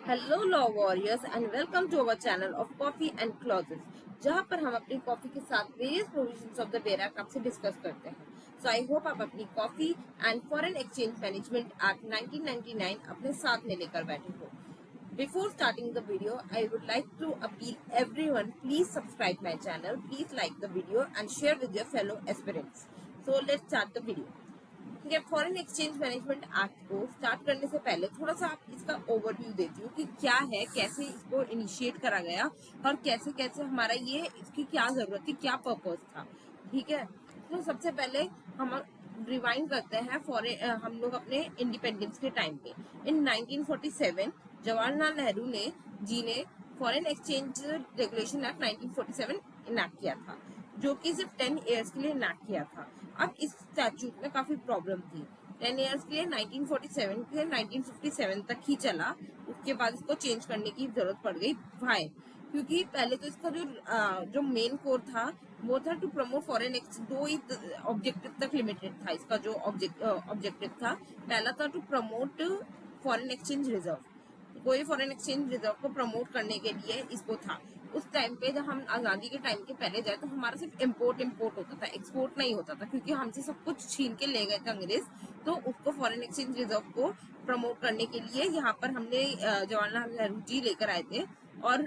Hello law warriors and welcome to our channel of coffee and clauses, जहां पर हम अपनी कॉफी के साथ various provisions of the bare cup से डिस्कस करते हैं। सो आई होप आप अपनी coffee and foreign exchange management act 1999 अपने साथ में लेकर बैठे हो। Before starting the video, I would like to appeal everyone, please subscribe my channel, please like the video and share with your fellow aspirants. So let's start the video. ठीक है, foreign exchange management act को start करने से पहले थोड़ा सा आप इसका ओवरव्यू देती हूँ कि क्या है, कैसे इसको इनिशिएट करा गया और कैसे कैसे हमारा ये इसकी क्या जरूरत थी, क्या पर्पस था। ठीक है, तो सबसे पहले हम रिवाइंड करते हैं हम लोग अपने इंडिपेंडेंस के टाइम पे। इन 1947 जवाहरलाल नेहरू ने foreign exchange regulation act 1947 enact किया था, जो कि सिर्फ 10 ईयर्स के लिए इनैक्ट किया था। अब इस स्टैट्यूट में काफी प्रॉब्लम थी। 10 ईयर्स के लिए 1947 से 1957 तक ही चला, उसके बाद इसको चेंज करने की जरूरत पड़ गई। वाई? क्योंकि पहले तो इसका जो मेन कोर था वो था टू प्रमोट फॉरेन एक्सचेंज। दो ही ऑब्जेक्टिव तक लिमिटेड था इसका जो ऑब्जेक्टिव था। पहला था to promote foreign exchange reserve, कोई फॉरेन एक्सचेंज रिजर्व को प्रमोट करने के लिए इसको था। उस टाइम पे जब हम आजादी के टाइम के पहले जाए तो हमारा सिर्फ इम्पोर्ट होता था, एक्सपोर्ट नहीं होता था, क्योंकि हमसे सब कुछ छीन के ले गए थे अंग्रेज। तो उसको फॉरेन एक्सचेंज रिजर्व को प्रमोट करने के लिए यहाँ पर हमने जवाहरलाल नेहरू जी लेकर आए थे। और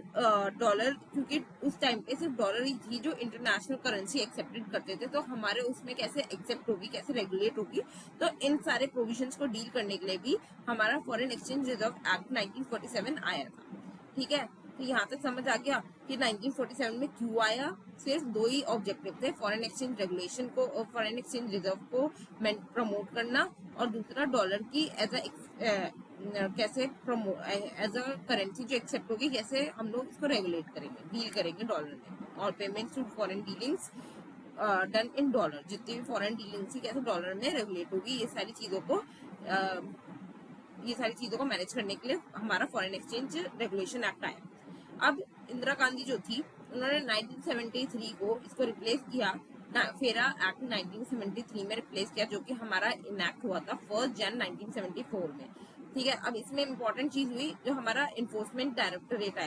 डॉलर, क्योंकि उस टाइम पे सिर्फ डॉलर ही थी जो इंटरनेशनल करेंसी एक्सेप्टेड करते थे, तो हमारे उसमें कैसे एक्सेप्ट होगी, कैसे रेगुलेट होगी। तो इन सारे प्रोविजंस को डील करने के लिए भी हमारा फॉरेन एक्सचेंज रिजर्व एक्ट 1947 आया था। ठीक है, तो यहाँ तक समझ आ गया कि 1947 में क्यों आया। सिर्फ दो ही ऑब्जेक्टिव थे, फॉरेन एक्सचेंज रेगुलेशन को और फॉरेन एक्सचेंज रिजर्व को प्रमोट करना, और दूसरा डॉलर की कैसे एज अ करेंसी जो एक्सेप्ट होगी, कैसे हम लोग इसको रेगुलेट करेंगे, डील करेंगे डॉलर में। और payments to foreign dealings done in dollar, जितनी भी फॉरेन डीलिंग्स थी कैसे डॉलर में रेगुलेट होगी, ये सारी चीजों को मैनेज करने के लिए हमारा फॉरेन एक्सचेंज रेगुलेशन एक्ट आया। अब इंदिरा गांधी जो थी, उन्होंने 1973 को इसको रिप्लेस किया, फेरा एक्ट 1973 में रिप्लेस किया, जो कि हमारा इनैक्ट हुआ था 1 जन 1974 में। ठीक है, अब इसमें इंपॉर्टेंट चीज हुई, जो हमारा इन्फोर्समेंट डायरेक्टरेट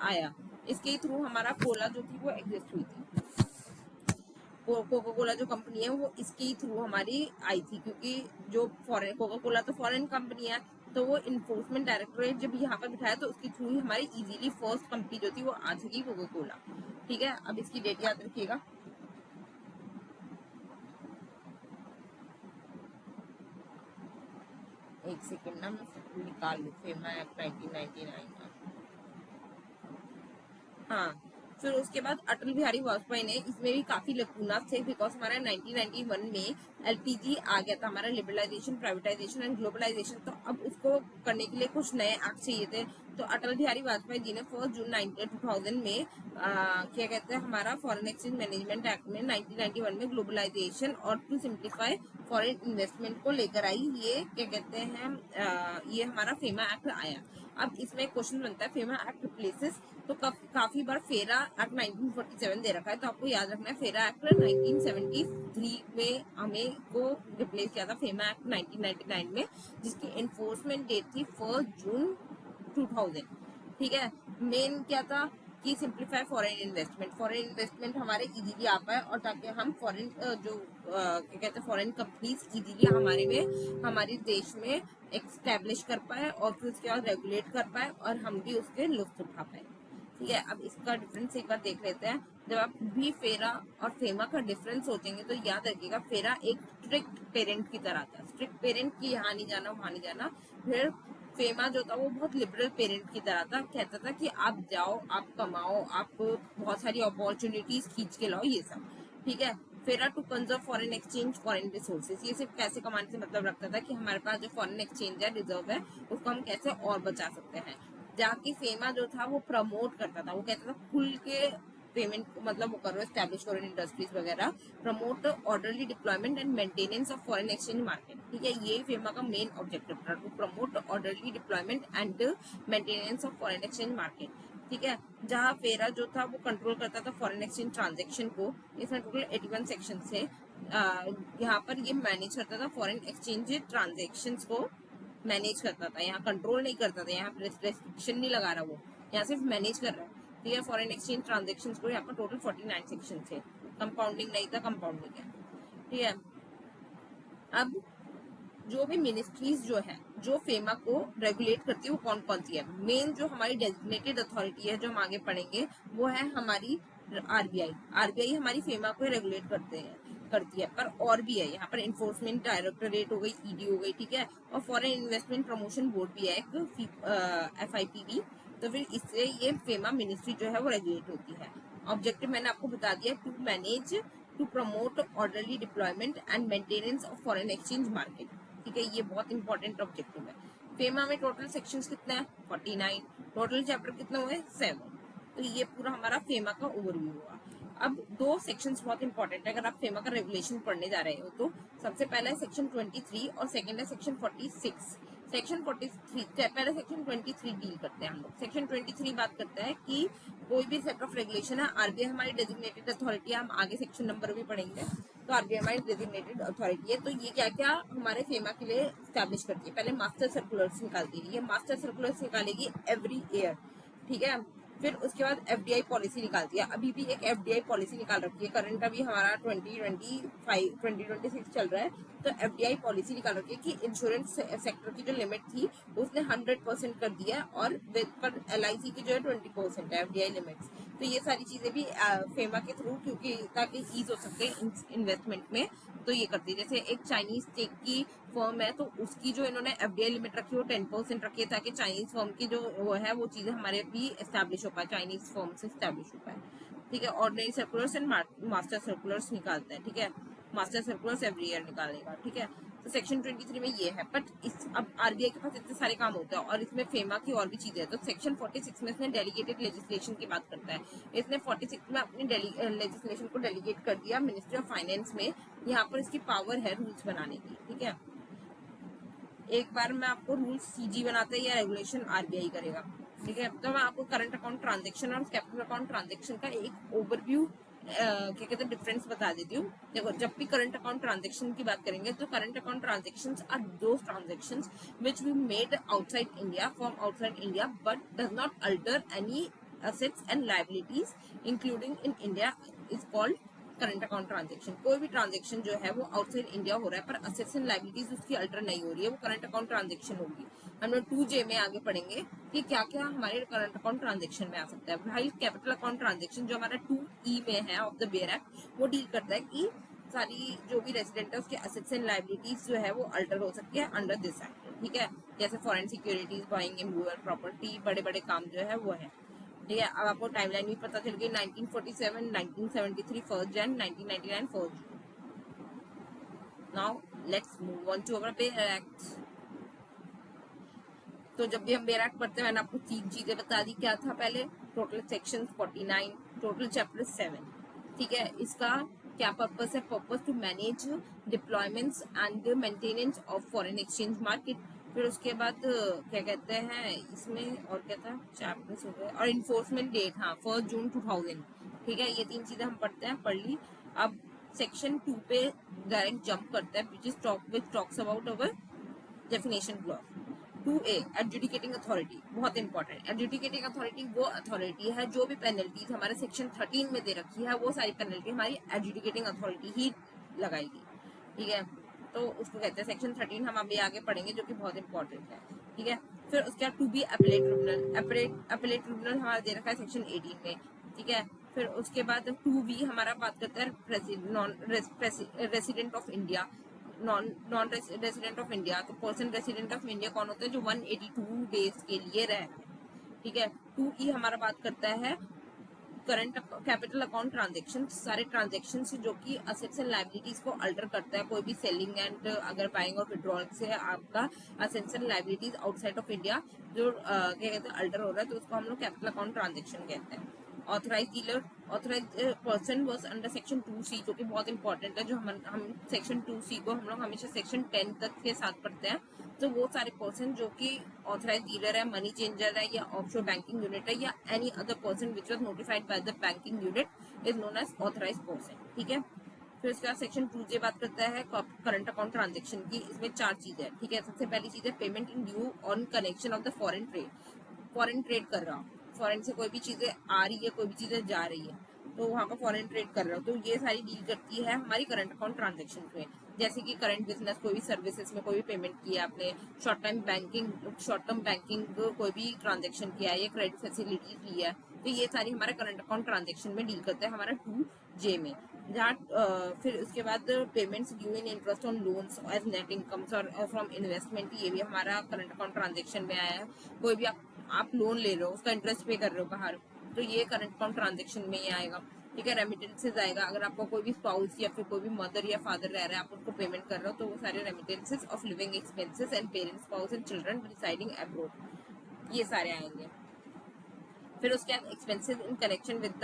आया, इसके थ्रू हमारा कोला जो थी वो एग्जिस्ट हुई थी। कोका कोला जो कंपनी है वो इसके थ्रू हमारी आई थी, क्योंकि जो फॉरेन कोका कोला तो फॉरेन कंपनी है, तो वो इन्फोर्समेंट डायरेक्टरेट जब यहाँ पर बिठाया तो उसके थ्रू ही हमारी इजीली फर्स्ट कंपनी जो थी वो आ सकी, कोका कोला। ठीक है, अब इसकी डेट याद रखिएगा। एक सेकेंड ना, मैं निकाल लू फेमा एक्ट 1999 का। हाँ, फिर उसके बाद अटल बिहारी वाजपेयी ने, इसमें भी काफी लकूना थे, बिकॉज हमारा 1991 में एलपीजी आ गया था, हमारा लिबरलाइजेशन, प्राइवेटाइजेशन एंड ग्लोबलाइजेशन। तो अब उसको करने के लिए कुछ नए एक्ट चाहिए थे। तो अटल बिहारी वाजपेयी जी ने 1 जून 2000 में क्या कहते हैं, हमारा फॉरेन एक्सचेंज मैनेजमेंट एक्ट में 1991 में ग्लोबलाइजेशन और टू सिंप्लीफाई फॉरेन इन्वेस्टमेंट को लेकर आई। ये क्या कहते हैं, ये हमारा फेमा एक्ट आया। अब इसमें क्वेश्चन बनता है, फेमा एक्ट रिप्लेसेस, तो काफी बार फेरा एक्ट 1947 दे रखा है, तो आपको याद रखना है फेरा एक्ट 1973 में हमें को रिप्लेस किया था फेमा एक्ट 1999 में, जिसकी एनफोर्समेंट डेट थी 1 जून 2000। ठीक है, मेन क्या था कि सिंप्लीफाई फॉरेन इन्वेस्टमेंट हमारे इजीली आ पाए, और ताकि हम फॉरेन क्या कहते हैं, फॉरेन कंपनीज इजीली हमारे देश में एक्स्टैब्लिश कर पाए, और फिर उसके बाद रेगुलेट कर पाए, और हम भी उसके लुत्फ उठा पाए। ठीक है, अब इसका डिफरेंस एक बार देख लेते हैं। जब आप भी फेरा और फेमा का डिफरेंस सोचेंगे तो याद रखिएगा, फेरा एक स्ट्रिक्ट पेरेंट की तरह था, स्ट्रिक्ट पेरेंट की यहाँ नहीं जाना वहां नहीं जाना। फिर फेमा जो था वो बहुत लिबरल पेरेंट की तरह था, कहता था कि आप जाओ, आप कमाओ, आप बहुत सारी अपॉर्चुनिटीज खींच के लाओ, ये सब। ठीक है, FERA to conserve foreign exchange foreign resources, ये सिर्फ पैसे कमाने से मतलब रखता था कि हमारे पास जो फॉरेन एक्सचेंज है, रिजर्व है, उसको हम कैसे और बचा सकते हैं। जाके फेमा जो था वो प्रमोट करता था, वो कहता था खुल के पेमेंट मतलब वो करो, एस्टैब्लिश करो इंडस्ट्रीज वगैरह, promote orderly deployment and maintenance of foreign exchange market. ठीक है, ये फेमा का मेन ऑब्जेक्टिव था, to promote orderly deployment and maintenance of foreign exchange market. ठीक है, जहाँ फेरा जो था वो कंट्रोल करता था फॉरेन एक्सचेंज ट्रांजेक्शन को। इसमें टोटल 81 सेक्शन थे। यहाँ पर ये मैनेज करता था फॉरेन एक्सचेंज ट्रांजेक्शन को, मैनेज करता था, यहाँ कंट्रोल नहीं करता था, यहाँ रेस्ट्रिक्शन नहीं लगा रहा वो, यहाँ सिर्फ मैनेज कर रहा है। तो ये फॉरेन एक्सचेंज ट्रांजेक्शन को यहाँ पर टोटल 49 सेक्शन थे, कंपाउंडिंग नहीं था, कंपाउंडिंग है। ठीक है, अब जो भी मिनिस्ट्रीज जो है जो फेमा को रेगुलेट करती है वो कौन कौन सी है। मेन जो हमारी डेजिग्नेटेड अथॉरिटी है जो हम आगे पढ़ेंगे वो है हमारी आरबीआई। आरबीआई हमारी फेमा को रेगुलेट करती है, पर और भी है यहाँ पर इन्फोर्समेंट डायरेक्टोरेट हो गई, ईडी हो गई, ठीक है, और फॉरेन इन्वेस्टमेंट प्रमोशन बोर्ड भी है एक, FIPB। तो फिर इससे ये फेमा मिनिस्ट्री जो है वो रेगुलेट होती है। ऑब्जेक्टिव मैंने आपको बता दिया, to manage, to promote orderly deployment and maintenance of foreign exchange market. ठीक है, ये बहुत इंपॉर्टेंट ऑब्जेक्टिव है। फेमा में टोटल सेक्शंस कितने हैं? 49। टोटल चैप्टर कितने हुए? 7। तो ये पूरा हमारा फेमा का ओवरव्यू हुआ। अब दो सेक्शंस बहुत इंपॉर्टेंट है अगर आप फेमा का रेगुलेशन पढ़ने जा रहे हो तो। सबसे पहला है सेक्शन 23 और सेकंड है सेक्शन 46। सेक्शन 43 पहले सेक्शन 23 डील करते हैं हम लोग। सेक्शन 23 बात करता है कि कोई भी सेट ऑफ रेगुलेशन है, आरबीआई हमारी डेजिग्नेटेड अथॉरिटी है, हम आगे सेक्शन नंबर भी पढ़ेंगे। तो आरबीआई हमारी डेजिग्नेटेड अथॉरिटी है, तो ये क्या क्या हमारे फेमा के लिए स्टैब्लिश करती है। पहले मास्टर सर्कुलर्स निकालती है, ये मास्टर सर्कुलर्स निकालेगी एवरी ईयर। ठीक है, फिर उसके बाद एफडीआई पॉलिसी निकालती है। अभी भी एक एफडीआई पॉलिसी निकाल रखी है, करंट अभी हमारा 2026 चल रहा है, तो एफडीआई पॉलिसी निकाल रखी है कि इंश्योरेंस सेक्टर की जो लिमिट थी उसने 100% कर दिया और पर एलआईसी की जो है 20% है एफडीआई लिमिट्स। तो ये सारी चीजें भी फेमा के थ्रू, क्योंकि ताकि ईज हो सके इन्वेस्टमेंट में, तो ये करती है। जैसे एक चाइनीज टेक की फर्म है तो उसकी जो इन्होंने एफडीआई लिमिट रखी है वो 10% रखी है, ताकि चाइनीज फर्म की जो वो है वो चीजें हमारे भी एस्टैब्लिश हो पाए, चाइनीज फर्म से एस्टैब्लिश हो पाए। ठीक है, ordinary circulars and master circulars निकालते हैं। ठीक है, मास्टर सर्कुलर्स एवरी ईयर निकालेगा। ठीक है, तो सेक्शन 23 में ये है। बट इस अब आरबीआई के पास इतने सारे काम होते हैं और इसमें फेमा की और भी चीजें हैं। तो सेक्शन 46 में इसने डेलीगेटेड लेजिस्लेशन की बात करता है। इसने 46 में अपनी लेजिस्लेशन को डेलीगेट कर दिया मिनिस्ट्री ऑफ फाइनेंस में। यहाँ पर इसकी पावर है रूल्स बनाने की। ठीक है, एक बार में आपको रूल्स सीजी बनाते हैं या रेगुलेशन आरबीआई करेगा। ठीक है, तो मैं आपको करंट अकाउंट ट्रांजेक्शन और कैपिटल अकाउंट ट्रांजेक्शन का एक ओवरव्यू क्या कहते हैं डिफरेंस बता देती हूँ। देखो, जब भी करंट अकाउंट ट्रांजेक्शन की बात करेंगे तो current account transactions are those transactions which we made outside India, from outside India, but does not alter any assets and liabilities including in India is called current account transaction. कोई भी transaction जो है वो outside India हो रहा है पर assets and liabilities उसकी अल्टर नहीं हो रही है, वो करंट अकाउंट ट्रांजेक्शन होगी। हम लोग 2J में आगे पढ़ेंगे कि क्या क्या हमारे करंट अकाउंट ट्रांजेक्शन में आ सकता है। भाई कैपिटल अकाउंट ट्रांजेक्शन जो हमारा 2E में है ऑफ द बेयर एक्ट, वो डील करता है कि सारी जो भी रेसिडेंट है उसके असेट्स एंड लायबिलिटीज जो है वो अल्टर हो सकती है अंडर दिस एक्ट। ठीक है, जैसे foreign securities, buying and movable property, बड़े बड़े काम जो है वो है। ठीक है, अब आपको टाइमलाइन भी पता चल गई। 1947, 1973 1 जन, 1999 4 जून। Now let's move on to our bare act. तो जब भी हम बेयर एक्ट पढ़ते हैं मैंने आपको 3 चीजें बता दी। क्या था पहले? Total section 49, total chapter 7। ठीक है, इसका क्या पर्पस है? Purpose to manage deployments and maintenance of foreign exchange market. फिर उसके बाद क्या कहते हैं इसमें और क्या था, चैप्टर्स हो गए और इन्फोर्समेंट डेट, हाँ 1 जून 2000। ठीक है, ये 3 चीजें हम पढ़ते हैं, पढ़ ली। अब सेक्शन 2 पे डायरेक्ट जंप करते हैं which talks about our definition clause. 2A adjudicating authority, बहुत इंपॉर्टेंट। एडजुडिकेटिंग अथॉरिटी वो अथॉरिटी है जो भी पेनल्टीज हमारे सेक्शन 13 में दे रखी है वो सारी पेनल्टी हमारी एडजुडिकेटिंग अथॉरिटी ही लगाएगी। ठीक है, तो उसको कहते हैं सेक्शन 13, हम अभी आगे पढ़ेंगे जो कि बहुत इंपॉर्टेंट है। ठीक है, फिर उसके बाद 2B appellate tribunal. Appellate tribunal हमारा दे रखा है सेक्शन 18 में। ठीक है, फिर उसके बाद 2B हमारा बात करता है non resident of India, non resident of India. तो पर्सन रेसिडेंट ऑफ इंडिया कौन होता है? जो 182 डेज के लिए रह रहा है। ठीक है, 2E हमारा बात करता है करंट कैपिटल अकाउंट ट्रांजेक्शन, सारे ट्रांजेक्शन जो कि असेट्स एंड लायबिलिटीज को अल्टर करता है। कोई भी सेलिंग एंड अगर बाइंग और विड्रॉल से आपका assets and liabilities outside of India जो क्या कहते हैं अल्टर हो रहा है, तो उसको हम लोग कैपिटल अकाउंट ट्रांजेक्शन कहते हैं। Authorise dealer, authorise person was under section 2C, जो कि बहुत इंपॉर्टेंट है। जो हम सेक्शन 2C को हम लोग हमेशा सेक्शन 10 तक के साथ पढ़ते हैं। तो वो सारे पर्सन जो कि ऑथराइज डीलर है, मनी चेंजर है, या ऑफशोर बैंकिंग यूनिट है, या any other person which was notified by the banking unit is known as authorise person. ठीक है, फिर उसके बाद सेक्शन 2J बात करता है करंट अकाउंट ट्रांजेक्शन की। इसमें 4 चीजें हैं, ठीक है। सबसे पहली चीज है payment in due on connection of the foreign trade. Foreign trade कर रहा हूँ, फॉरेन से कोई भी चीजें आ रही है, कोई भी चीजें जा रही है, तो वहाँ पर फॉरेन ट्रेड कर रहा हूँ, तो ये सारी डील करती है हमारी करंट अकाउंट ट्रांजेक्शन में। जैसे कि करंट बिजनेस, कोई भी सर्विसेज में कोई भी पेमेंट किया आपने, शॉर्ट टर्म बैंकिंग कोई भी ट्रांजेक्शन किया है, या क्रेडिट फैसिलिटीज ली है, तो ये सारी हमारे करंट अकाउंट ट्रांजेक्शन में डील करते हैं हमारा 2J में। जहाँ फिर उसके बाद payments due in interest on loans as net incomes और फ्रॉम इन्वेस्टमेंट, ये भी हमारा करंट अकाउंट ट्रांजेक्शन में आया है। कोई भी आप लोन ले रहे हो, उसका इंटरेस्ट पे कर रहे हो बाहर, तो ये करंट अकाउंट ट्रांजेक्शन में ही आएगा, ठीक है। रेमिटेंसेज आएगा, अगर आपको कोई भी स्पाउस या फिर कोई भी मदर या फादर रह रहा है, आप उनको पेमेंट कर रहे हो, तो वो सारे remittances of living expenses and parents, spouse and children residing abroad, ये सारे आएंगे। फिर उसके बाद expenses in connection with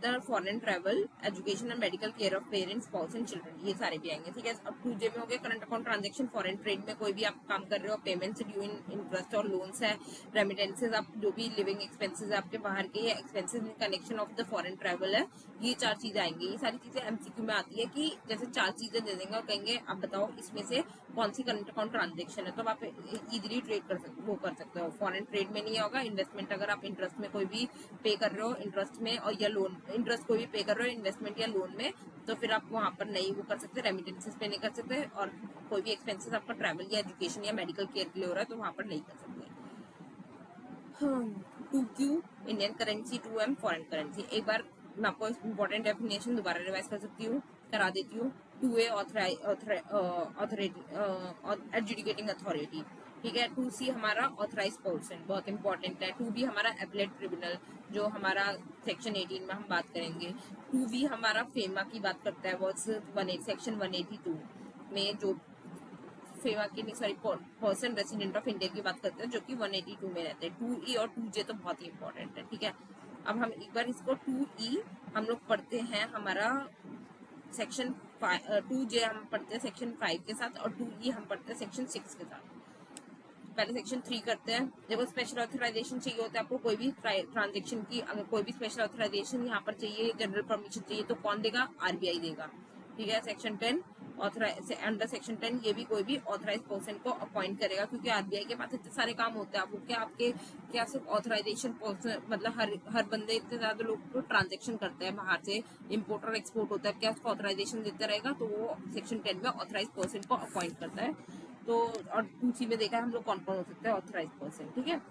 the foreign travel, education and medical care of parents, spouse and children, ये सारे भी आएंगे, ठीक है। अब 2J में हो गया current account transaction, foreign trade में कोई भी आप काम कर रहे हो, पेमेंट्स ड्यू इन इंटरेस्ट और लोन्स है, रेमिटेंसेज, आप जो भी लिविंग एक्सपेंसेस है आपके बाहर के, या expenses in connection of the foreign travel है, ये 4 चीजें आएंगी। ये सारी चीजें MCQ में आती है कि जैसे 4 चीजें दे देंगे और कहेंगे आप बताओ इसमें से कौन सी करंट अकाउंट ट्रांजेक्शन है, तो आप इजीली ट्रेड कर सकते हो। फॉरेन ट्रेड में नहीं होगा। इन्वेस्टमेंट, अगर आप इंटरेस्ट में कोई भी पे कर रहे हो इंटरेस्ट में, और या लोन, इंटरेस्ट कोई भी पे कर रहे हो इन्वेस्टमेंट या लोन में, तो फिर आप वहां पर नहीं वो कर सकते, रेमिटेंसेस पे नहीं कर सकते, और कोई भी एक्सपेंसेस आपका ट्रैवल या एजुकेशन या मेडिकल केयर के लिए हो रहा है तो वहां पर नहीं कर सकते। 2Q Indian currency, 2M foreign currency. एक बार मैं आपको इम्पोर्टेंट डेफिनेशन दोबारा रिवाइज करा देती हूँ। 2A एडजुडिकेटिंग अथॉरिटी, ठीक है। 2C हमारा ऑथराइज पर्सन, बहुत इंपॉर्टेंट है। 2B हमारा एपलेट ट्रिब्यूनल, जो हमारा सेक्शन 18 में हम बात करेंगे। 2V हमारा फेमा की बात करता है, वो सेक्शन 182 में, जो फेमा की नहीं, sorry, person resident of India की बात करते हैं, जो कि 182 में रहते हैं। 2E और 2J तो बहुत ही इंपॉर्टेंट है, ठीक है। अब हम एक बार इसको 2E हम लोग पढ़ते हैं हमारा सेक्शन 2J हम पढ़ते हैं सेक्शन 5 के साथ, और 2E हम पढ़ते हैं सेक्शन 6 के साथ। पहले सेक्शन 3 करते हैं। देखो, स्पेशल ऑथराइजेशन चाहिए होता है आपको कोई भी ट्रांजेक्शन की, अगर कोई भी स्पेशल ऑथराइजेशन यहाँ पर चाहिए, जनरल परमिशन चाहिए, तो कौन देगा? RBI देगा, ठीक है। सेक्शन 10 अंडर सेक्शन 10 ये भी कोई भी ऑथराइज पर्सन को अपॉइंट करेगा, क्योंकि RBI के पास इतने सारे काम होते हैं। आपको क्या, आपके क्या सिर्फ ऑथराइजेशन पर्सन, मतलब हर बंदे इतने ज्यादा लोग ट्रांजेक्शन करते हैं बाहर से, इम्पोर्ट और एक्सपोर्ट होता है, क्या उसको ऑथराइजेशन देता रहेगा? तो वो सेक्शन 10 में ऑथराइज पर्सन को अपॉइंट करता है। तो और 2C में देखा है हम लोग कौन कौन हो सकता है ऑथराइज पर्सन, ठीक है।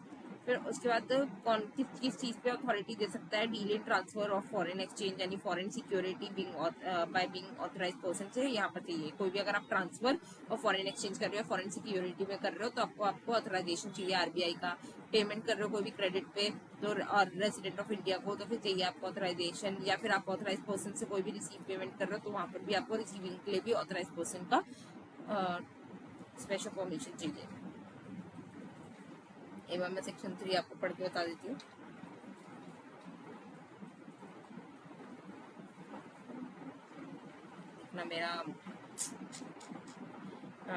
फिर उसके बाद कौन किस चीज पे अथॉरिटी दे सकता है? Deal in transfer of foreign exchange, यानी foreign security by being authorise person से यहाँ पर चाहिए। कोई भी अगर आप ट्रांसफर और फॉरेन एक्सचेंज कर रहे हो, फॉरेन सिक्योरिटी में कर रहे हो, तो आपको ऑथराइजेशन चाहिए RBI का। पेमेंट कर रहे हो कोई भी क्रेडिट पे, तो और रेसिडेंट ऑफ इंडिया को, तो फिर चाहिए आपको ऑथराइजेशन। या फिर आप ऑथराइज पर्सन से कोई भी रिसीव पेमेंट कर रहे हो, तो वहां पर भी आपको रिसीविंग के लिए भी ऑथराइज पर्सन का स्पेशल परमिशन चाहिए। एक बार मैं सेक्शन 3 आपको पढ़ के बता देती हूँ। ना मेरा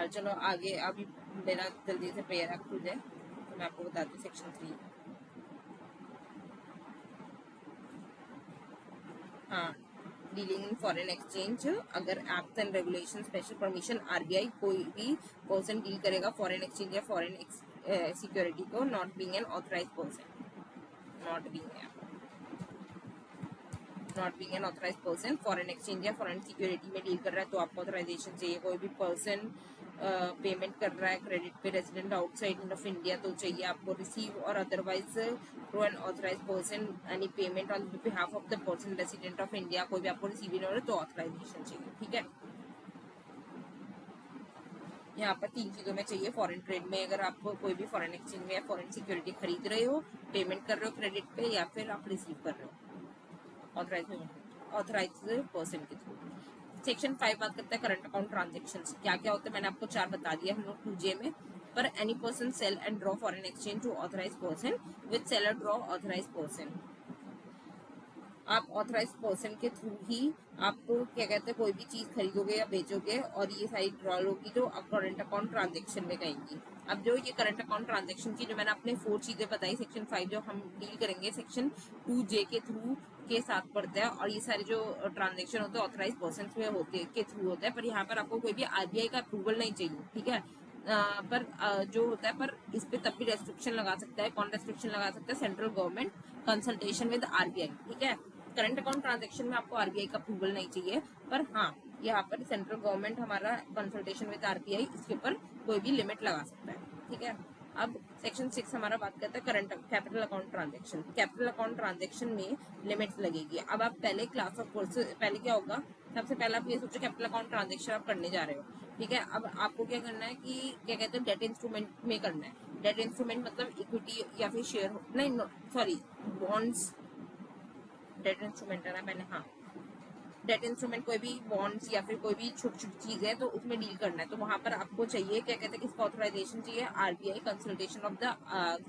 चलो आगे, अभी मेरा जल्दी से पेयर खुल जाए तो मैं आपको बताती हूँ सेक्शन 3। हाँ, डीलिंग इन फॉरेन एक्सचेंज, अगर act and regulation special permission RBI कोई भी पर्सन डील करेगा फॉरेन एक्सचेंज या फॉरेन सिक्योरिटी को, not being an authorise person, not being an authorise person foreign exchange या फॉरेन सिक्योरिटी में deal कर रहा है, तो आपको ऑथराइजेशन चाहिए। कोई भी पर्सन पेमेंट कर रहा है क्रेडिट पे, रेजिडेंट आउटसाइड ऑफ इंडिया, तो चाहिए आपको रिसीव और otherwise through an authorise person any payment on behalf of the person resident of India, कोई भी आपको रिसीव नहीं हो रहा तो ऑथराइजेशन चाहिए, ठीक है। यहाँ पर 3 चीजों में चाहिए फॉरेन ट्रेड में, अगर आप कोई भी फॉरेन एक्सचेंज में या फॉरेन सिक्योरिटी खरीद रहे हो, पेमेंट कर रहे हो क्रेडिट पे, या फिर आप रिसीव कर रहे हो ऑथराइज पर्सन के थ्रू। सेक्शन 5 बात करता है करंट अकाउंट ट्रांजेक्शन क्या क्या होता है, मैंने आपको 4 बता दिया हम लोग 2J में। पर any person sell and draw foreign exchange to authorise person with seller draw authorise person, आप ऑथराइज पर्सन के थ्रू ही आप क्या कहते हैं कोई भी चीज खरीदोगे या बेचोगे, और ये सारी ड्रॉ होगी जो करंट अकाउंट ट्रांजेक्शन में कहेंगी। अब जो ये करंट अकाउंट ट्रांजेक्शन की जो मैंने अपने 4 चीजें बताई, सेक्शन 5 जो हम डील करेंगे सेक्शन 2J के थ्रू के साथ पड़ता है और ये सारे जो ट्रांजेक्शन होते हैं ऑथराइज पर्सन में होते हैं के थ्रू होता है, पर यहाँ पर आपको कोई भी आरबीआई का अप्रूवल नहीं चाहिए, ठीक है। पर जो होता है, पर इस पे तब भी रेस्ट्रिक्शन लगा सकता है। कौन रेस्ट्रिक्शन लगा सकता है? Central government consultation with RBI, ठीक है। करंट अकाउंट ट्रांजेक्शन में आपको आरबीआई का अप्रूवल नहीं चाहिए, पर हाँ यहाँ पर सेंट्रल गवर्नमेंट हमारा कंसल्टेशन विद आरबीआई इसके ऊपर कोई भी लिमिट लगा सकता है, ठीक है। अब सेक्शन 6 हमारा बात करता है current capital account transaction. Capital account transaction में लिमिट्स लगेगी। अब आप पहले क्लास ऑफ कोर्स पहले क्या होगा, सबसे पहले आप ये सोचो कैपिटल अकाउंट ट्रांजेक्शन आप करने जा रहे हो, ठीक है। अब आपको क्या करना है कि क्या कहते हैं डेट इंस्ट्रूमेंट में करना है। डेट इंस्ट्रूमेंट मतलब इक्विटी या फिर शेयर, नहीं सॉरी बॉन्ड्स, डेट इंस्ट्रूमेंट है ना मैंने, हाँ डेट इंस्ट्रूमेंट कोई भी बॉन्ड्स या फिर कोई भी छोटी छोटी चीज है तो उसमें डील करना है, तो वहां पर आपको चाहिए क्या कहते हैं किसका ऑथराइजेशन चाहिए? RBI consultation of the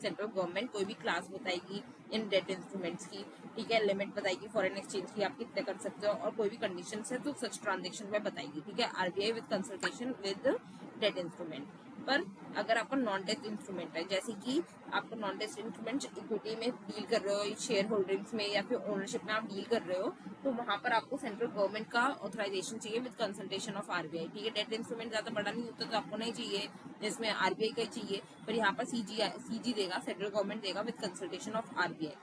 central government. कोई भी क्लास बताएगी इन डेट इंस्ट्रूमेंट्स की, ठीक है। लिमिट बताएगी फॉरेन एक्सचेंज की आप कितने कर सकते हो, और कोई भी कंडीशन है तो सच ट्रांजेक्शन में बताएगी, ठीक है। RBI with consultation with debt instrument. पर अगर आपका नॉन डेट इंस्ट्रूमेंट है, जैसे कि आपको नॉन डेट इंस्ट्रूमेंट इक्विटी में डील कर रहे हो, शेयर होल्डिंग्स में या फिर ओनरशिप में आप डील कर रहे हो, तो वहां पर आपको सेंट्रल गवर्नमेंट का ऑथराइजेशन चाहिए विद कंसल्टेशन ऑफ आरबीआई, ठीक है। डेट इंस्ट्रूमेंट ज्यादा बड़ा नहीं होता तो आपको नहीं चाहिए, जिसमें आरबीआई का चाहिए, पर यहाँ पर सीजी देगा, सेंट्रल गवर्नमेंट देगा विद कंसल्टेशन ऑफ आरबीआई।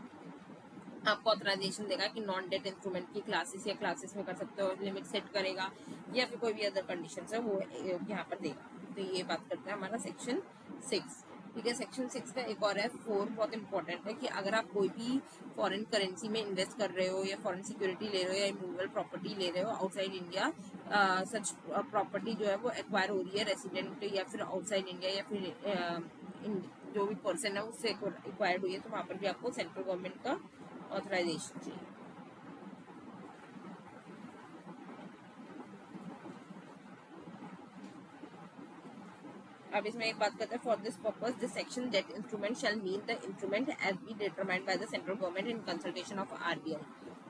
आपको ऑथराइजेशन देगा कि नॉन डेट इंस्ट्रूमेंट की क्लासेस या क्लासेस में कर सकते हो, लिमिट सेट करेगा या फिर कोई भी अदर कंडीशन है वो यहाँ पर देगा। तो ये बात करते हैं हमारा सेक्शन 6, ठीक है। सेक्शन 6 का एक और है 4, बहुत इंपॉर्टेंट है कि अगर आप कोई भी फॉरेन करेंसी में इन्वेस्ट कर रहे हो या फॉरेन सिक्योरिटी ले रहे हो या इमूवेबल प्रॉपर्टी ले रहे हो आउटसाइड इंडिया, सच प्रॉपर्टी जो है वो एक्वायर हो रही है रेसिडेंट या फिर आउटसाइड इंडिया या फिर जो भी पर्सन है उससे एक्वायर्ड हुई है, तो वहां पर भी आपको सेंट्रल गवर्नमेंट का ऑथराइजेशन चाहिए। अब इसमें एक बात करते हैं, for this purpose this section debt instrument shall mean the instrument as be determined by the central government in consultation of RBI,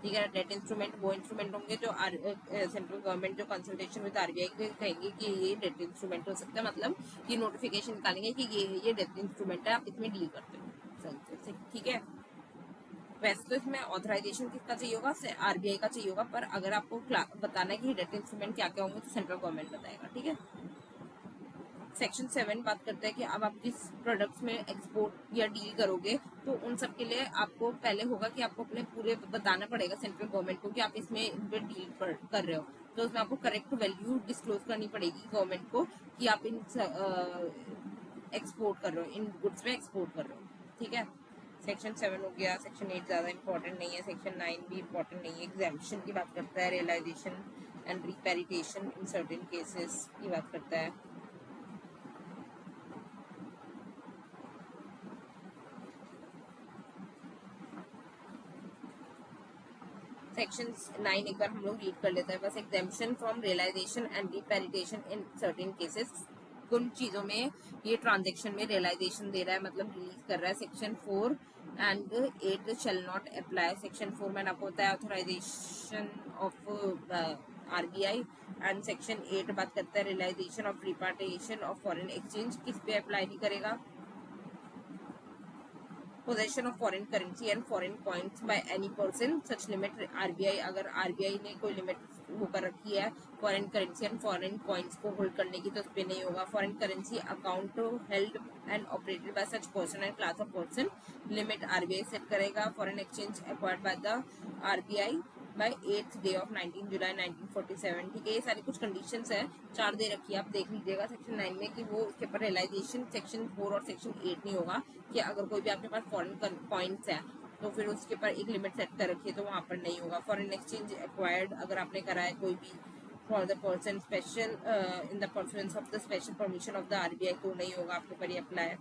ठीक है। डेट इंस्ट्रूमेंट वो इंस्ट्रूमेंट होंगे जो सेंट्रल गवर्नमेंट जो कंसल्टेशन विद आरबीआई के कहेंगे कि ये डेट इंस्ट्रूमेंट हो सकता है, मतलब ये नोटिफिकेशन निकालेंगे कि ये डेट इंस्ट्रूमेंट है, आप इसमें डील करते हो, ठीक है। वैसे तो इसमें ऑथराइजेशन किसका चाहिए होगा? आरबीआई का चाहिए होगा, पर अगर आपको बताना है कि डेट इंस्ट्रूमेंट क्या क्या होंगे तो सेंट्रल गवर्नमेंट बताएगा, ठीक है। सेक्शन 7 बात करते हैं कि अब आप जिस प्रोडक्ट्स में एक्सपोर्ट या डील करोगे तो उन सब के लिए आपको पहले होगा कि आपको अपने पूरे बताना पड़ेगा सेंट्रल गवर्नमेंट को कि आप इसमें इन पे डील कर रहे हो, तो उसमें आपको करेक्ट वैल्यू डिस्क्लोज करनी पड़ेगी गवर्नमेंट को कि आप इन एक्सपोर्ट कर रहे हो, इन गुड्स में एक्सपोर्ट कर रहे हो, ठीक है। सेक्शन 7 हो गया। सेक्शन 8 ज्यादा इंपॉर्टेंट नहीं है। सेक्शन 9 भी इंपॉर्टेंट नहीं है, एग्जामिशन की बात करता है, realisation and repatriation in certain cases की बात करता है। सेक्शन 9 एक बार हम लोग रीड कर लेते हैं बस। Exemption from realisation and repatriation in certain cases, कुछ चीजों में ये ट्रांजेक्शन में रियलाइजेशन दे रहा है, मतलब रिलीज कर रहा है। Section 4 and 8 shall not apply. Section 4 मैंने आपको बताया authorisation of RBI, and section 8 बात करता है realisation of repatriation of foreign exchange, किस पे अप्लाई नहीं करेगा? Possession of foreign currency and foreign coins by any person, such limit RBI, अगर आरबीआई ने कोई लिमिट वो कर रखी है foreign currency and foreign coins को होल्ड करने की तो उस पर नहीं होगा। Foreign currency account held and operated by such person and class of person, limit RBI set करेगा। Foreign exchange acquired by the RBI by 8th day of 19 July 1947, ठीक है। ये सारी कुछ कंडीशंस है, 4 दे रखी है, आप देख लीजिएगा सेक्शन 9 में कि वो उसके ऊपर रियलाइजेशन सेक्शन 4 और सेक्शन 8 नहीं होगा कि अगर कोई भी आपके पास फॉरेन पॉइंट्स है तो फिर उसके ऊपर एक लिमिट सेट कर रखी है तो वहां पर नहीं होगा। फॉरेन एक्सचेंज एक्वायर्ड अगर आपने करा है कोई भी for the person special in the performance of the special permission of the RBI तो नहीं होगा आपके ऊपर ये अप्लाई।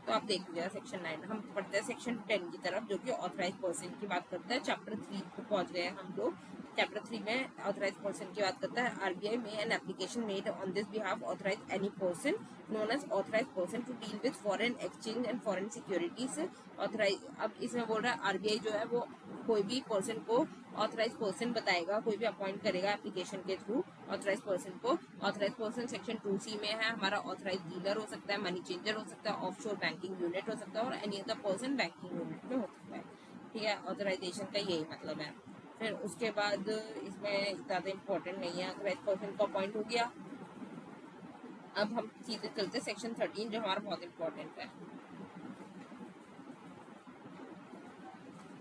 तो आप देख लीजिएगा सेक्शन 9। हम पढ़ते हैं सेक्शन 10 की तरफ जो कि ऑथराइज पर्सन की बात करता है। चैप्टर 3 को पहुंच गए हम लोग। चैप्टर 3 में ऑथराइज पर्सन की बात करता है। आरबीआई में an application made on this behalf authorise any person known as authorise person to deal with foreign exchange and foreign securities authorise. अब इसमें बोल रहा है आरबीआई जो है वो कोई भी पर्सन को ऑथराइज पर्सन बताएगा, कोई भी अपॉइंट करेगा एप्लीकेशन के थ्रू ऑथराइज पर्सन को। ऑथराइज पर्सन सेक्शन 2C में है हमारा ऑथराइज डीलर हो सकता है, मनी चेंजर हो सकता है, ऑफशोर बैंकिंग यूनिट हो सकता है और any other person banking unit में हो सकता है। ठीक है, ऑथराइजेशन का यही मतलब है। फिर उसके बाद इसमें ज़्यादा इम्पोर्टेंट नहीं है, ऑथराइज पर्सन का पॉइंट हो गया। अब हम सीधे चलते सेक्शन 13 जो हमारा बहुत इम्पोर्टेंट है।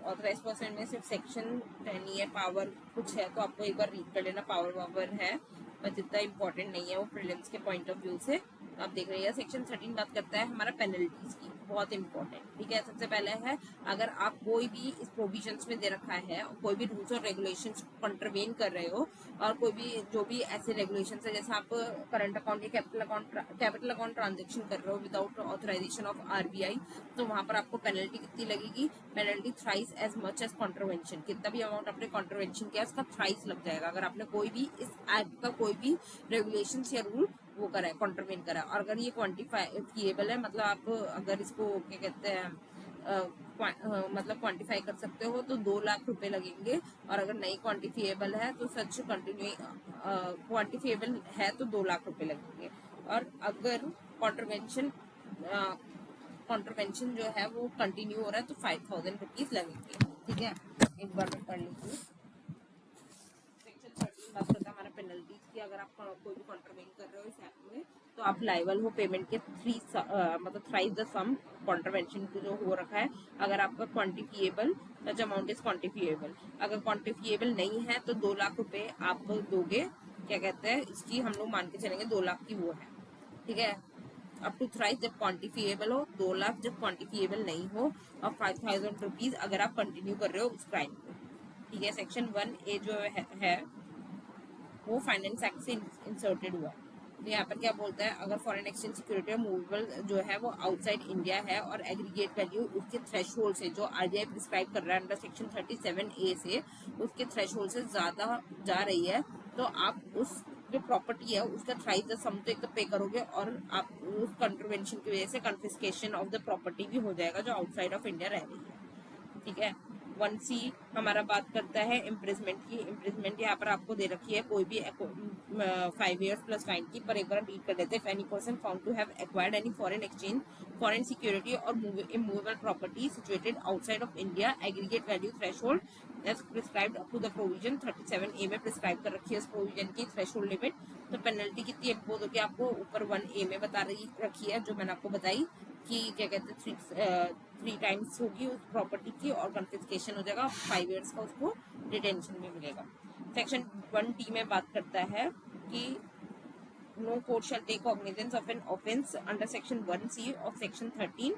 ऑथराइज पर्सन में सिर्फ सेक्शन 10 ही है, पावर कुछ है तो आपको एक बार रीड कर लेना, पावर है, बट इतना इम्पोर्टेंट नहीं है वो प्रीलिम्स के पॉइंट ऑफ व्यू से। आप देख रहे हैं सेक्शन 13 बात करता है हमारा पेनल्टीज की, बहुत इंपॉर्टेंट। ठीक है, सबसे पहले है अगर आप कोई भी इस प्रोविजंस में दे रखा है, कोई भी रूल्स और रेगुलेशंस कंट्रवेन कर रहे हो, और कोई भी जो भी ऐसे रेगुलेशंस है, जैसे आप करंट अकाउंट या कैपिटल अकाउंट ट्रांजेक्शन कर रहे हो विदाउट ऑथराइजेशन ऑफ आरबीआई, तो वहां पर आपको पेनल्टी कितनी लगेगी? Penalty thrice as much as contravention. कितना भी अमाउंट आपने कॉन्ट्रवेंशन किया उसका थ्राइस लग जाएगा, अगर आपने कोई भी इस एक्ट का कोई भी रेगुलेशन या रूल वो करा है, कॉन्ट्रवेन करा है। और अगर ये क्वान्टिफाइएबल है, मतलब आप अगर इसको क्या कहते हैं मतलब क्वांटिफाई कर सकते हो, तो 2 लाख रुपए लगेंगे। और अगर नहीं क्वांटिफिएबल है तो सच क्वांटिफिएबल है तो 2 लाख रुपए लगेंगे। और अगर कॉन्ट्रवेंशन जो है वो कंटिन्यू हो रहा है तो 5,000 रुपीज लगेंगे। ठीक है, एक बार मैं पढ़ लीजिए। सेक्शन 13 बात करता है हमारा पेनल्टीज की। अगर आप कोई भी कॉन्ट्रवेन कर रहे हो इस एक्ट में, तो आप लाइबल हो पेमेंट के मतलब थ्राइस द सम कॉन्ट्रवेंशन जो हो रखा है। अगर आपका quantifiable such amount is quantifiable, अगर क्वांटिफिएबल नहीं है तो 2 लाख रुपए आप दोगे। क्या कहते हैं इसकी हम लोग मान के चलेंगे 2 लाख की वो है। ठीक है, अप टू थ्राइस जब क्वांटिफिएबल हो, 2 लाख जब क्वांटिफिएबल नहीं हो, और 5,000 रुपीज अगर आप कंटिन्यू कर रहे हो उस क्राइम को। ठीक है, सेक्शन 1A जो है वो फाइनेंस एक्ट से इंसर्टेड हुआ। तो यहाँ पर क्या बोलता है, अगर फॉरेन एक्सचेंज सिक्योरिटी मूवेबल जो है वो आउटसाइड इंडिया है और एग्रीगेट वैल्यू उसके थ्रेशोल्ड से, जो आरबीआई प्रिस्क्राइब कर रहा है अंडर सेक्शन 37A से, उसके थ्रेशोल्ड से ज्यादा जा रही है, तो आप उस जो प्रॉपर्टी है उसका थ्राइस द सम तो एक तो पे करोगे, और आप उस कंट्रवेंशन की वजह से कन्फिस्केशन ऑफ द प्रॉपर्टी भी हो जाएगा जो आउटसाइड ऑफ इंडिया रह रही है। ठीक है, 1C हमारा बात करता है इम्प्रिजमेंट की। इम्प्रिजमेंट यहाँ पर आपको दे रखी है कोई भी 5 years प्लस फाइन की, पर एक बार रीड कर लेते हैं। Any person found to have acquired any foreign exchange, foreign security और immovable property situated outside of India, aggregate value threshold as prescribed up to the provision 37A में prescribe कर रखी है इस प्रोविजन की थ्रेशोल्ड लिमिट। तो penalty कितनी impose होगी आपको ऊपर 1A में बता रखी है, जो मैंने आपको बताई कि क्या कहते हैं 3 टाइम्स होगी उस प्रॉपर्टी की, और कन्फिस्केशन हो जाएगा 5 years का, उसको डिटेंशन भी मिलेगा। सेक्शन 1D में बात करता है कि no court shall take cognizance of an offence under section 1C of section 13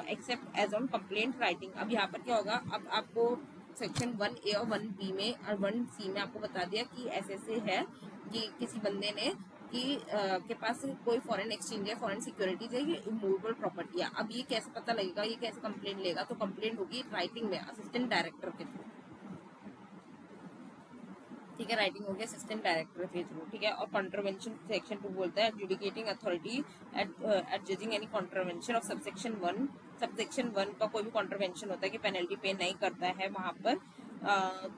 except as on complaint writing. अब यहाँ पर क्या होगा, अब आपको सेक्शन 1A और 1B में और 1C में आपको बता दिया कि ऐसे है कि किसी बंदे ने के पास कोई फॉरेन एक्सचेंज है, फॉरेन सिक्योरिटीज है, ये इमूवेबल प्रॉपर्टी है। अब ये कैसे पता लगेगा, ये कैसे कंप्लेंट लेगा? तो कंप्लेंट होगी राइटिंग में असिस्टेंट डायरेक्टर के थ्रू। ठीक है, राइटिंग हो गया असिस्टेंट डायरेक्टर के थ्रू। ठीक है, और कॉन्ट्रवेंशन सेक्शन 2 बोलता है adjudicating authority at judging any contravention of subsection 1। Subsection 1 का कोई भी कॉन्ट्रवेंशन होता है कि पेनल्टी पे नहीं करता है वहां पर,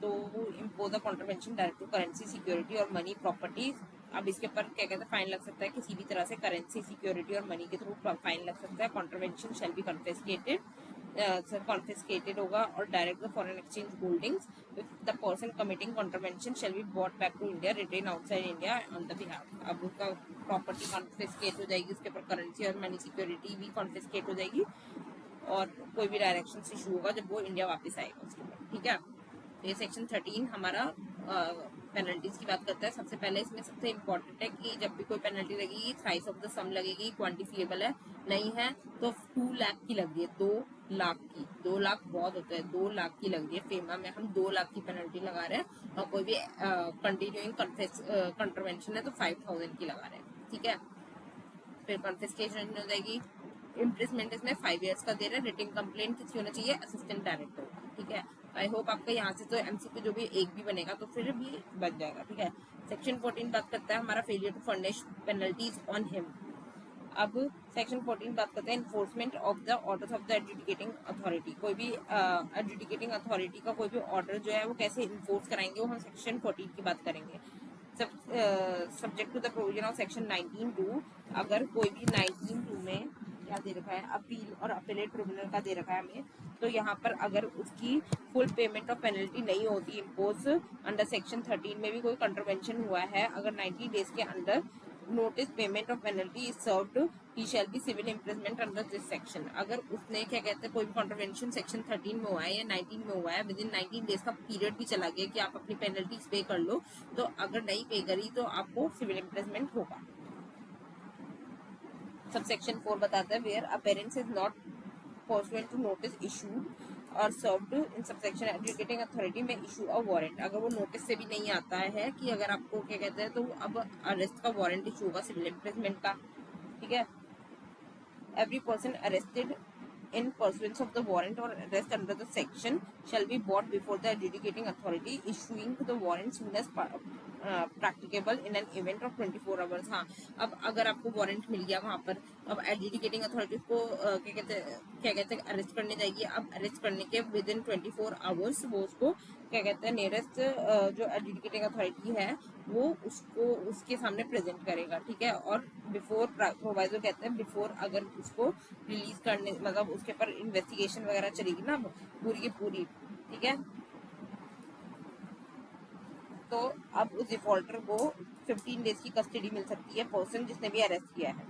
तो impose the contravention direct to currency security और मनी प्रॉपर्टी। अब इसके ऊपर क्या कहते हैं फाइन लग सकता है, किसी भी तरह से करेंसी सिक्योरिटी और मनी के थ्रू फाइन लग सकता है। कॉन्ट्रवेंशन शैल बी कॉन्फिस्केटेड होगा, और direct the foreign exchange holdings the person committing contravention shall be bought back to India retain outside India on the behalf. अब उसका प्रॉपर्टी कॉन्फिस्केट हो जाएगी, उसके ऊपर करेंसी और मनी सिक्योरिटी भी कॉन्फिस्केट हो जाएगी, और कोई भी डायरेक्शन इशू होगा जब वो इंडिया वापस आएगा उसके ऊपर। ठीक है, ये सेक्शन 13 हमारा पेनल्टीज की बात करता है। सबसे पहले इसमें सबसे इम्पोर्टेंट है कि जब भी कोई पेनल्टी लगेगी थ्राइस ऑफ द सम लगेगी, क्वांटिफिएबल है, नहीं है तो 2 लाख की लग रही है, 2 लाख की। 2 लाख बहुत होता है, 2 लाख की लग रही है। फेमा में हम 2 लाख की पेनल्टी लगा रहे हैं, और कोई भी कंटिन्यूइंग कंट्रवेंशन है तो 5,000 की लगा रहे हैं। ठीक है, फिर कॉन्फिस्केशन हो जाएगी। इम्प्रिजमेंट इसमें 5 years का दे रहा है। रिटिंग कंप्लेंट किसी होना चाहिए, असिस्टेंट डायरेक्टर। ठीक है, आई होप आपका यहाँ से तो एमसीक्यू जो भी एक भी बनेगा तो फिर भी बच जाएगा। ठीक है, सेक्शन 14 बात करता है हमारा failure to furnish penalties on him. अब सेक्शन 14 बात करते हैं enforcement of the orders of the adjudicating authority. कोई भी एडजुडिकेटिंग अथॉरिटी का कोई भी ऑर्डर जो है वो कैसे इन्फोर्स कराएंगे, वो हम सेक्शन 14 की बात करेंगे। Subject to the provision of section 19(2), अगर कोई भी 19(2) में क्या दे रखा है, अपील और अपीलेट ट्रिब्यूनल का दे रखा है हमें। तो यहाँ पर अगर उसकी फुल पेमेंट ऑफ पेनल्टी नहीं होती इम्पोज अंडर सेक्शन 13 में भी कोई कंट्रोवेंशन हुआ है, अगर 90 डेज के अंदर notice payment of penalty is served, he shall be civil imprisonment under this section. अगर उसने क्या कहते हैं कोई भी कॉन्ट्रोवेंशन सेक्शन 13 में हुआ है या 19 में हुआ है, विद इन 19 डेज का पीरियड भी चला गया कि आप अपनी पेनल्टीज पे कर लो, तो अगर नहीं पे करी तो आपको सिविल इम्प्रिजमेंट होगा। सब सेक्शन 4 बताता है where appearance is not pursuant to notice issued or served in subsection adjudicating authority में issue a warrant। अगर वो नोटिस से भी नहीं आता है कि अगर आपको क्या कहते हैं, तो अब अरेस्ट का वारंट इशू होगा सिविल इम्प्रिजमेंट का, ठीक है। Every person arrested in pursuance of the warrant or arrest under the section shall be brought before the adjudicating authority issuing the warrant soon as practicable in an event of 24 hours। हाँ, अब अगर आपको warrant मिल गया वहां पर, अब adjudicating authority को क्या कहते हैं अरेस्ट करने जाएगी। अब अरेस्ट करने के विद इन 24 आवर्स वो उसको क्या कहते हैं नियरेस्ट जो एडजुडिकेटिंग अथॉरिटी है वो उसको उसके सामने प्रेजेंट करेगा, ठीक है। और बिफोर प्रोवाइजो कहते हैं बिफोर अगर उसको रिलीज करने मतलब उसके ऊपर इन्वेस्टिगेशन वगैरह चलेगी ना पूरी की पूरी, ठीक है। तो अब उस डिफॉल्टर को 15 डेज की कस्टडी मिल सकती है, पर्सन जिसने भी अरेस्ट किया है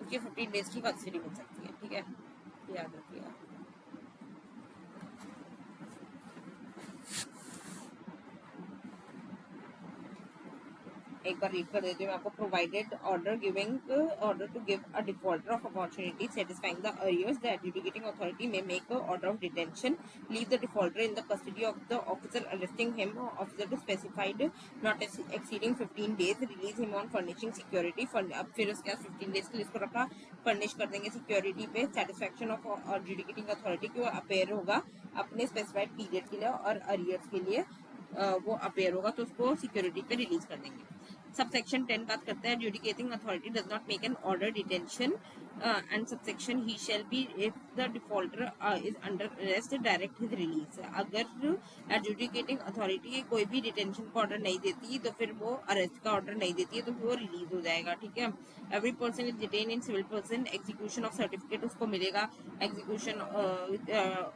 उसकी 15 डेज की कस्टडी मिल सकती है, ठीक है, याद रखिएगा। एक बार रीड कर देती हूँ मैं आपको। Provided order giving order to give a defaulter of opportunity satisfying the earliers the adjudicating authority में make order of detention leave the defaulter in the custody of the officer arresting him officer to specified not exceeding 15 days release him on furnishing security. अब फिर उसके बाद 15 days के लिए इसको रखा, furnish कर देंगे सिक्योरिटी पे सेटिस्फैक्शन ऑफ एडजुडिकेटिंग अथॉरिटी की वो अपेयर होगा अपने स्पेसिफाइड पीरियड के लिए और अरियर्स के लिए वो अपेयर होगा तो उसको सिक्योरिटी पे रिलीज कर देंगे। सबसेक्शन 10 बात करते हैं adjudicating authority does not make an order detention and subsection he shall B if the defaulter is under arrest direct his release. अगर एडजुडिकेटिंग अथॉरिटी कोई भी डिटेंशन का ऑर्डर नहीं देती तो फिर वो अरेस्ट का ऑर्डर नहीं देती है तो वो रिलीज हो जाएगा, ठीक है। Every person is detain in civil person execution of certificate उसको मिलेगा, एग्जीक्यूशन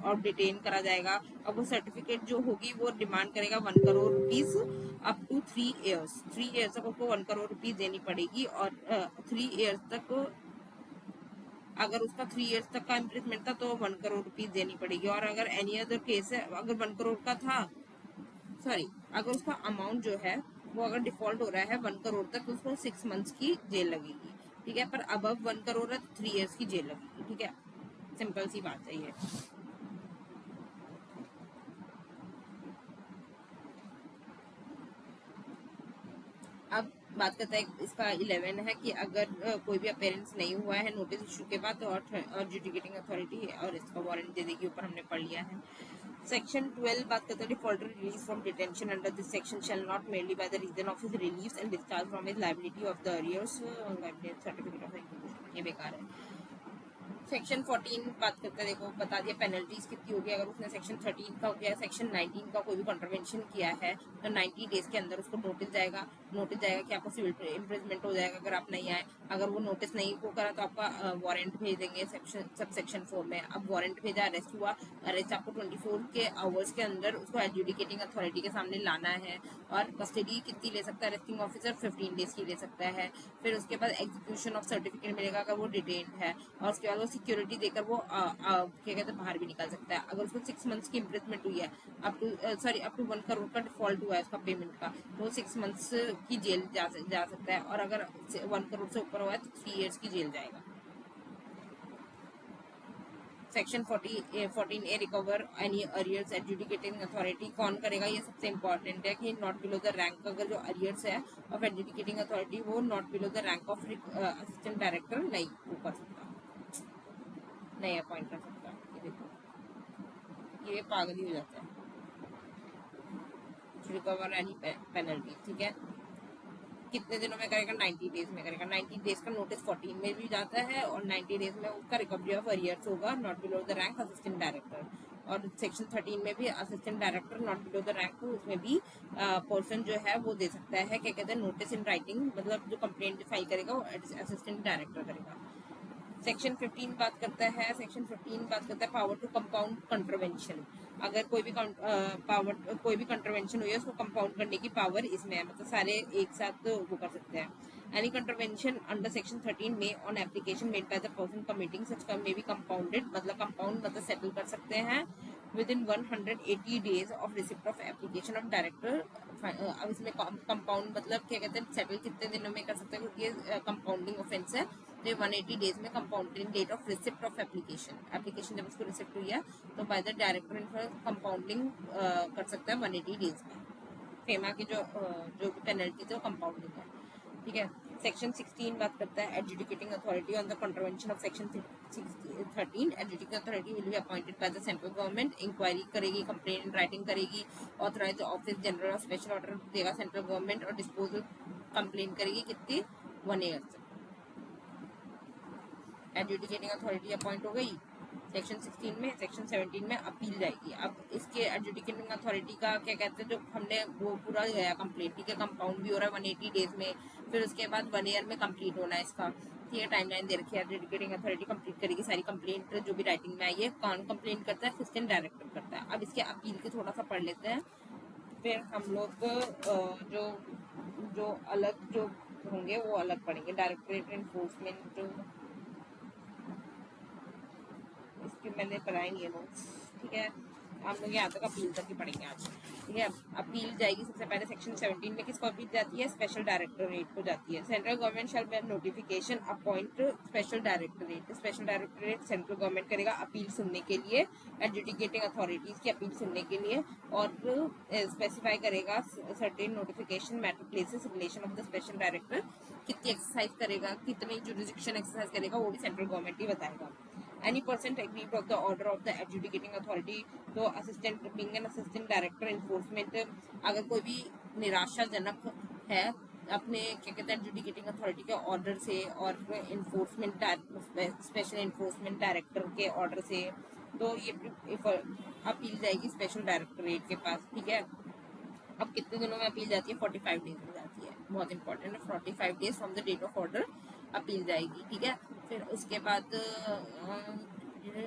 ऑफ डिटेन करा जाएगा। अब वो सर्टिफिकेट जो होगी वो डिमांड करेगा 1 crore rupees up to 3 years. 3 years तक उसको 1 करोड़ रुपीज देनी पड़ेगी और 3 ईयर्स तक अगर उसका 3 ईयर्स तक का इम्प्रिजमेंट था तो 1 करोड़ रुपीज देनी पड़ेगी। और अगर एनी अदर केस है अगर 1 करोड़ का था सॉरी अगर उसका अमाउंट जो है वो अगर डिफॉल्ट हो रहा है 1 करोड़ तक तो उसको 6 मंथ्स की जेल लगेगी, ठीक है। पर अबव 1 करोड़ है तो 3 ईयर्स की जेल लगेगी, ठीक है। सिंपल सी बात है ये। अब बात करते हैं इसका 11 है कि अगर कोई भी अपेरेंस नहीं हुआ है नोटिस इशू के बाद और एडजुडिकेटिंग अथॉरिटी और इसका वारंट दे देगी, ऊपर हमने पढ़ लिया है। सेक्शन 12 बात करते हैं defaulter release from detention under this section shall not mainly by the reason of his release and discharge from his liability of the arrears certificate of execution. ये बेकार है। सेक्शन 14 बात करते हैं, देखो बता दिया पेनल्टीज कितनी होगी अगर उसने सेक्शन 13 का या सेक्शन 19 का कोई भी कॉन्ट्रवेंशन किया है तो 90 डेज के अंदर उसको नोटिस जाएगा कि आपको सिविल इम्प्रिजमेंट हो जाएगा अगर आप नहीं आए। अगर वो नोटिस नहीं को करा तो आपका वारंट भेज देंगे सब सेक्शन 4 में। अब वारंट भेजा, अरेस्ट हुआ, अरेस्ट आपको 24 के आवर्स के अंदर उसको एडजुडिकेटिंग अथॉरिटी के सामने लाना है। और कस्टडी कितनी ले सकता है अरेस्टिंग ऑफिसर 15 डेज की ले सकता है। फिर उसके बाद एग्जीक्यूशन ऑफ सर्टिफिकेट मिलेगा अगर वो डिटेन्ड है और उसके बाद वो सिक्योरिटी देकर वो क्या कहते हैं बाहर भी निकाल सकता है। अगर उसको 6 मंथ्स की इम्प्रिजमेंट हुई है अप टू 1 करोड़ का डिफॉल्ट हुआ है उसका पेमेंट का तो 6 मंथ्स की जेल जा सकता है और अगर 1 करोड़ से ऊपर हुआ है तो 3 ईयर्स की जेल जाएगा। Section 14A recover any arrears adjudicating authority कौन करेगा, ये सबसे इंपॉर्टेंट है कि नॉट बिलो द रैंक अगर जो अरियर्स है ऑफ एडजुडिकेटिंग अथॉरिटी वो not below the rank of assistant director नहीं वो कर सकता, नहीं अपॉइंट कर सकता। ये देखो ये पागल ही हो जाता है। रिकवर एनी पेनल्टी, ठीक है। कितने दिनों में करेगा 90 डेज में करेगा। 90 डेज का नोटिस 14 में भी जाता है और 90 डेज में उसका रिकवरी ऑफ अरियर्स होगा not below the rank assistant director. और सेक्शन 13 में भी assistant director not below the rank, उसमें भी पर्सन जो है वो दे सकता है, क्या कहते हैं, नोटिस इन राइटिंग, मतलब जो कंप्लेंट फाइल करेगा वो असिस्टेंट डायरेक्टर करेगा। सेक्शन 15 बात करता है, सेक्शन 15 बात करता है पावर टू कंपाउंड कंट्रोवेंशन। अगर कोई भी पावर, कोई भी कंट्रोवेंशन हुई है उसको कंपाउंड करने की पावर इसमें है, मतलब सारे एक साथ वो कर सकते हैं। एनी कंट्रोवेंशन अंडर सेक्शन 13 में on application made by the person committing such may be compounded, मतलब कंपाउंड मतलब सेटल कर सकते हैं with in 180 days of receipt of application of director. अब इसमें कंपाउंड मतलब क्या कहते हैं, सेटल कितने दिनों में कर सकते हैं, क्योंकि ये कंपाउंडिंग ऑफेंस है, तो 180 डेज में compounding date of receipt of application जब उसको रिसिप्ट हुई है तो बाय द डायरेक्टर कंपाउंडिंग कर सकता है 180 डेज में। फेमा की जो पेनल्टी थी वो कंपाउंडिंग है, ठीक है। सेक्शन 16 बात करता है adjudicating authority on the contravention of section 13। Adjudicating authority will be appointed by the central government, inquiry करेगी, कंप्लेंट इन राइटिंग करेगी, authorise office general of special order देगा सेंट्रल गवर्नमेंट, और डिस्पोजल कंप्लेन करेगी कितनी, 1 year तक। Adjudicating authority appoint हो गई section 16 में। सेक्शन 17 में अपील जाएगी। अब इसके एडजुडिकेटिंग अथॉरिटी का क्या कहते हैं, जो हमने वो पूरा गया कंप्लीट, ठीक है, कंपाउंड भी हो रहा है 180 डेज में, फिर उसके बाद 1 ईयर में कंप्लीट होना है इसका, ठीक है। टाइमलाइन दे रखी है, एडजुडिकेटिंग अथॉरिटी कंप्लीट करेगी सारी कंप्लेंट जो भी राइटिंग में आई है। कौन कंप्लेंट करता है, असिस्टेंट डायरेक्टर करता है। अब इसके अपील के थोड़ा सा पढ़ लेते हैं, फिर हम लोग जो जो अलग जो होंगे वो अलग पढ़ेंगे। डायरेक्टरेट एनफोर्समेंट, इसके मैंने पढ़ाई नहीं है नोट्स, ठीक है। आप लोग यहाँ तक अपील तक ही पढ़ेंगे आज, ठीक है। अपील जाएगी सबसे पहले सेक्शन 17 में किसको अपील जाती है, स्पेशल डायरेक्टरेट को जाती है। Central government shall by notification appoint special directorate. Special directorate central government करेगा अपील सुनने के लिए, एडजुडिकेटिंग अथॉरिटीज की अपील सुनने के लिए, और स्पेसिफाई करेगा certain notification matter places relation of the special director, कितनी एक्सरसाइज करेगा, कितनी जुरिडिक्शन एक्सरसाइज करेगा, वो भी सेंट्रल गवर्नमेंट ही बताएगा। Any person aggrieved of the order of the adjudicating authority, तो assistant being an assistant director enforcement, अगर कोई भी निराशाजनक है अपने क्या कहते हैं एडजुडिकेटिंग अथॉरिटी के ऑर्डर से और इन्फोर्समेंट स्पेशल इन्फोर्समेंट डायरेक्टर के ऑर्डर से, तो ये अपील जाएगी स्पेशल डायरेक्टरेट के पास, ठीक है। अब कितने दिनों में अपील जाती है, 45 डेज में जाती है, बहुत इंपॉर्टेंट है। 45 days from the date of order appeal जाएगी, ठीक है। फिर उसके बाद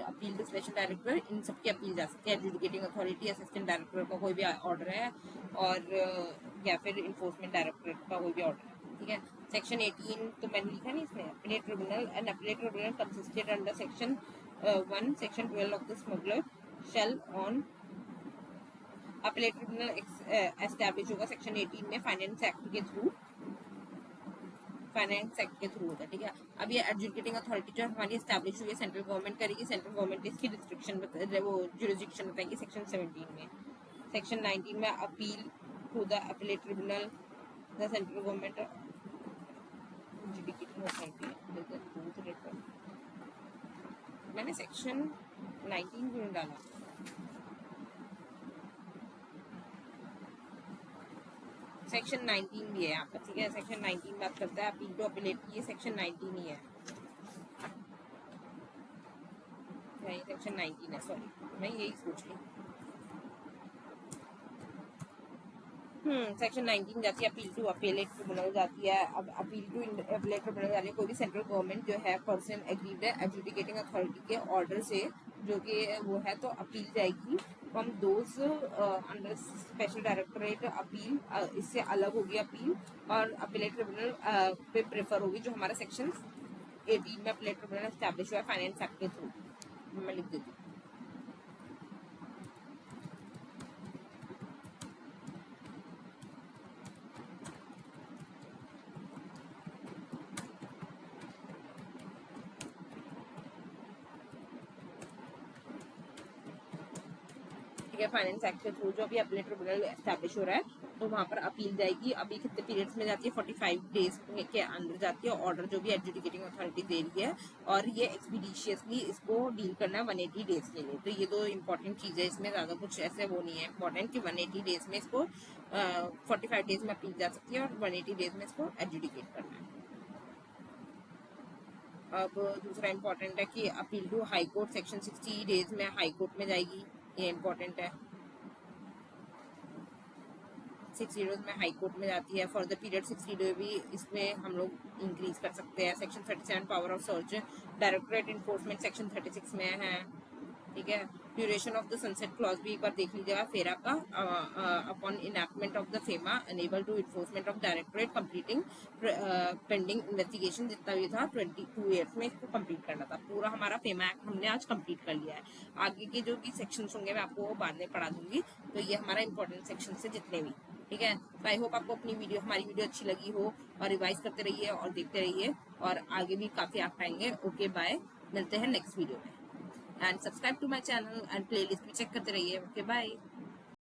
अपील टू स्पेशल डायरेक्टर, इन सब की अपील जा सकती है, एडजुडिकेटिंग अथॉरिटी, असिस्टेंट डायरेक्टर का कोई भी ऑर्डर है, और या फिर इन्फोर्समेंट डायरेक्टर का कोई भी ऑर्डर है, ठीक है। सेक्शन 18 तो मैंने लिखा नहीं इसमें, appellate tribunal and appellate tribunal consisted under section 1 section 12 of the smuggler shall on appellate tribunal establish होगा सेक्शन 18 में फाइनेंस एक्ट के थ्रू, फाइनेंस एक्ट के थ्रू होता है, ठीक है। अब ये एडजुडिकेटिंग अथॉरिटी जो हमारी एस्टैब्लिश हुई है सेंट्रल गवर्नमेंट करेगी, सेंट्रल गवर्नमेंट इसकी रिस्ट्रिक्शन वो जुरिडिक्शन बताएगी सेक्शन 17 में। सेक्शन 19 में appeal to the appellate tribunal the central government adjudicating authority. मैंने सेक्शन 19 क्यों डाला, सेक्शन 19 भी है यहाँ पर, ठीक है। सेक्शन 19 बात करता है अपील टू अपीलेट की, सेक्शन 19 ही है, सेक्शन 19 है, सॉरी मैं यही सोच रही। सेक्शन 19 जाती है अपील टू अपीलेट ट्रिब्यूनल जाती है। अब अपील टू अपीलेट ट्रिब्यूनल जाती है, कोई भी सेंट्रल गवर्नमेंट जो है पर्सन एग्रीड है एडजुडिकेटिंग अथॉरिटी के ऑर्डर से जो कि वो है, तो अपील जाएगी from those under special directorate. Appeal इससे अलग होगी अपील, और अपीलेट ट्रिब्यूनल पे प्रेफर होगी जो हमारा सेक्शन 18 में अपीलेट ट्रिब्यूनल एस्टैब्लिश हुआ है फाइनेंस एक्ट के थ्रू। मैं लिख देती हूँ, ठीक है। फाइनेंस एक्ट के थ्रू जो भी अपीलेट ट्रिब्यूनल एस्टैब्लिश हो रहा है तो वहां पर अपील जाएगी। अभी कितने पीरियड्स में जाती है, 45 डेज के अंदर जाती है ऑर्डर जो भी एडजुडिकेटिंग अथॉरिटी दे रही है, और ये एक्सपीडिशियसली इसको डील करना है 180 डेज के लिए। तो ये दो इंपॉर्टेंट चीज है, इसमें ज्यादा कुछ ऐसे वो नहीं है इंपॉर्टेंट कि 180 डेज में इसको 45 डेज में अपील जा सकती है और 180 डेज में इसको एडजुडिकेट करना है। अब दूसरा इंपॉर्टेंट है कि appeal to high court section 60 days में हाई कोर्ट में जाएगी, ये इम्पोर्टेंट है। 60 में हाई कोर्ट में जाती है। फॉर द पीरियड 60 भी इसमें हम लोग इंक्रीज कर सकते हैं। Section 37 power of search directorate enforcement section 36 में है, ठीक है। Duration of the sunset clause भी एक बार देख लीजिएगा फेरा का। Upon enactment of the FEMA enable to enforcement of directorate completing pending investigation जितना भी था 22 ईयर्स में इसको कंप्लीट करना था। पूरा हमारा फेमा एक्ट हमने आज कंप्लीट कर लिया है। आगे के जो भी सेक्शंस होंगे मैं आपको बाद में पढ़ा दूंगी। तो ये हमारा इंपॉर्टेंट सेक्शन है जितने भी, ठीक है। तो आई होप आपको हमारी वीडियो अच्छी लगी हो, और रिवाइज करते रहिए और देखते रहिए, और आगे भी काफी आप पाएंगे। ओके बाय, मिलते हैं नेक्स्ट वीडियो में। And subscribe to my channel and playlist भी चेक करते रहिए। Okay bye.